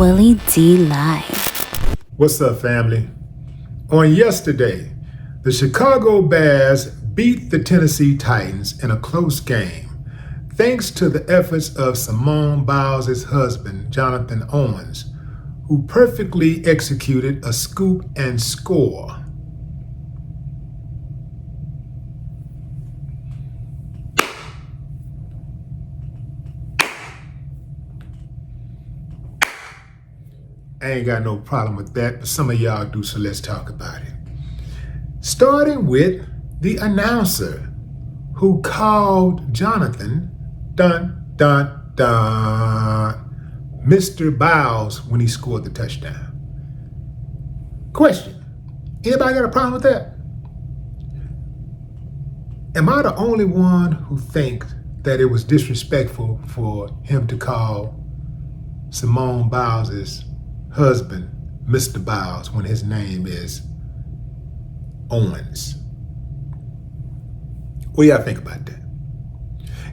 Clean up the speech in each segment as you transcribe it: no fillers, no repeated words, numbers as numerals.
Willie D Live. What's up, family? On yesterday, the Chicago Bears beat the Tennessee Titans in a close game, thanks to the efforts of Simone Biles' husband, Jonathan Owens, who perfectly executed a scoop and score. I ain't got no problem with that, but some of y'all do, so let's talk about it. Starting with the announcer who called Jonathan, Mr. Biles when he scored the touchdown. Question, anybody got a problem with that? Am I the only one who thinks that it was disrespectful for him to call Simone Biles' husband Mr. Biles when his name is Owens? What do y'all think about that?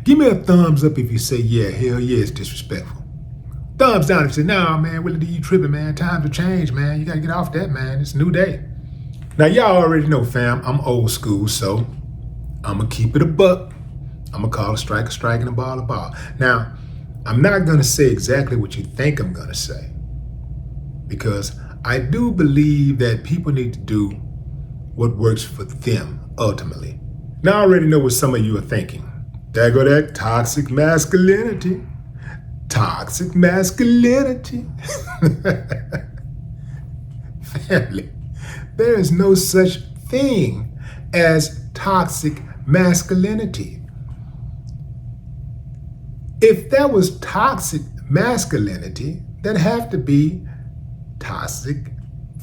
Give me a thumbs up if you say, yeah, hell yeah, it's disrespectful. Thumbs down if you say, nah, man, Willie D, you tripping, man. Times have changed, man. You gotta get off that, man. It's a new day. Now, y'all already know, fam, I'm old school, so I'm gonna keep it a buck. I'm gonna call a strike and a ball. Now, I'm not gonna say exactly what you think I'm gonna say, because I do believe that people need to do what works for them ultimately. Now I already know what some of you are thinking. There go that toxic masculinity. Toxic masculinity. Family, there is no such thing as toxic masculinity. If that was toxic masculinity, that'd have to be toxic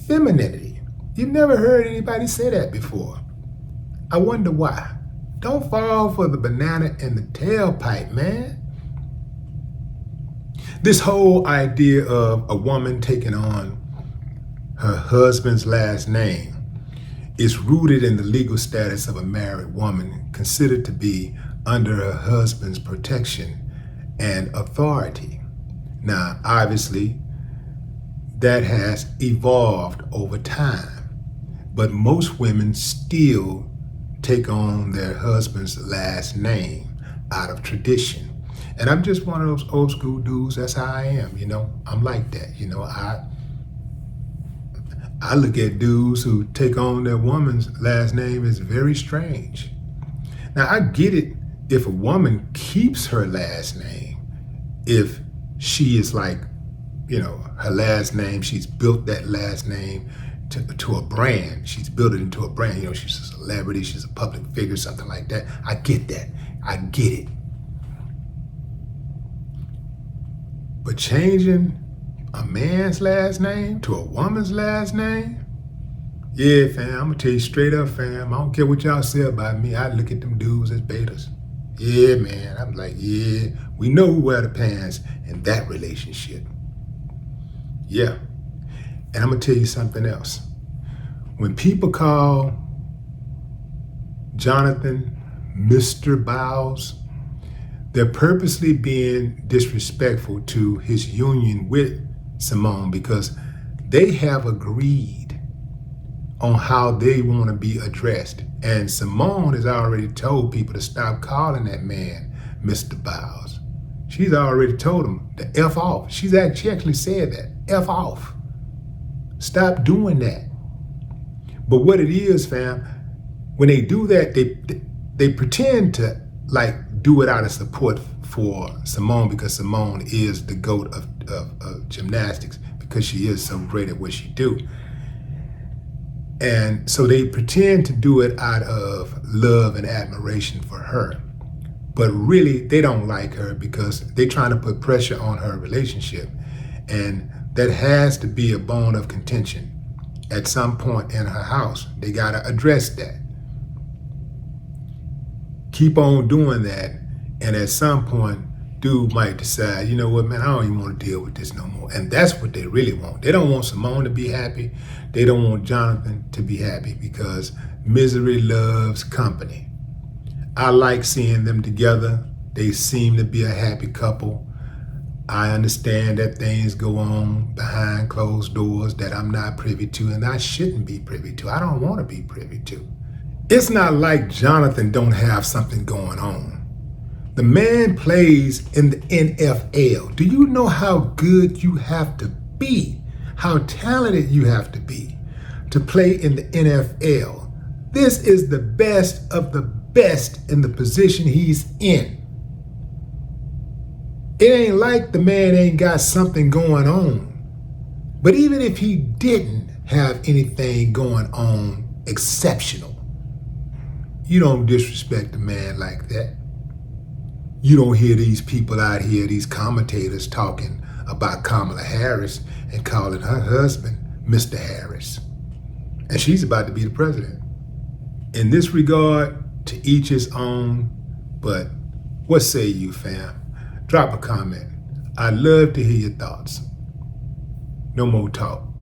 femininity. You've never heard anybody say that before. I wonder why. Don't fall for the banana in the tailpipe, man. This whole idea of a woman taking on her husband's last name is rooted in the legal status of a married woman considered to be under her husband's protection and authority. Now, obviously, that has evolved over time, but most women still take on their husband's last name out of tradition. And I'm just one of those old school dudes. That's how I am, I'm like that. I look at dudes who take on their woman's last name as very strange. Now, I get it if a woman keeps her last name, if she is like, her last name, she's built that last name to a brand. She's built it into a brand. She's a celebrity, she's a public figure, something like that. I get that. I get it. But changing a man's last name to a woman's last name? Yeah, fam, I'm gonna tell you straight up, fam. I don't care what y'all say about me. I look at them dudes as betas. Yeah, man. I'm like, yeah, we know who wear the pants in that relationship. Yeah. And I'm gonna tell you something else. When people call Jonathan Mr. Biles, they're purposely being disrespectful to his union with Simone because they have agreed on how they want to be addressed. And Simone has already told people to stop calling that man Mr. Biles. She's already told him to F off. She actually said that, F off. Stop doing that. But what it is, fam, when they do that, they pretend to do it out of support for Simone because Simone is the GOAT of gymnastics because she is so great at what she do. And so they pretend to do it out of love and admiration for her. But really, they don't like her because they're trying to put pressure on her relationship. And that has to be a bone of contention at some point in her house. They got to address that. Keep on doing that. And at some point, dude might decide, you know what, man, I don't even want to deal with this no more. And that's what they really want. They don't want Simone to be happy. They don't want Jonathan to be happy because misery loves company. I like seeing them together. They seem to be a happy couple. I understand that things go on behind closed doors that I'm not privy to and I shouldn't be privy to. I don't want to be privy to. It's not like Jonathan don't have something going on. The man plays in the NFL. Do you know how good you have to be? How talented you have to be to play in the NFL? This is the best of the best in the position he's in. It ain't like the man ain't got something going on. But even if he didn't have anything going on exceptional, you don't disrespect a man like that. You don't hear these people out here, these commentators talking about Kamala Harris and calling her husband Mr. Harris. And she's about to be the president. In this regard, to each his own, but what say you, fam? Drop a comment. I'd love to hear your thoughts. No more talk.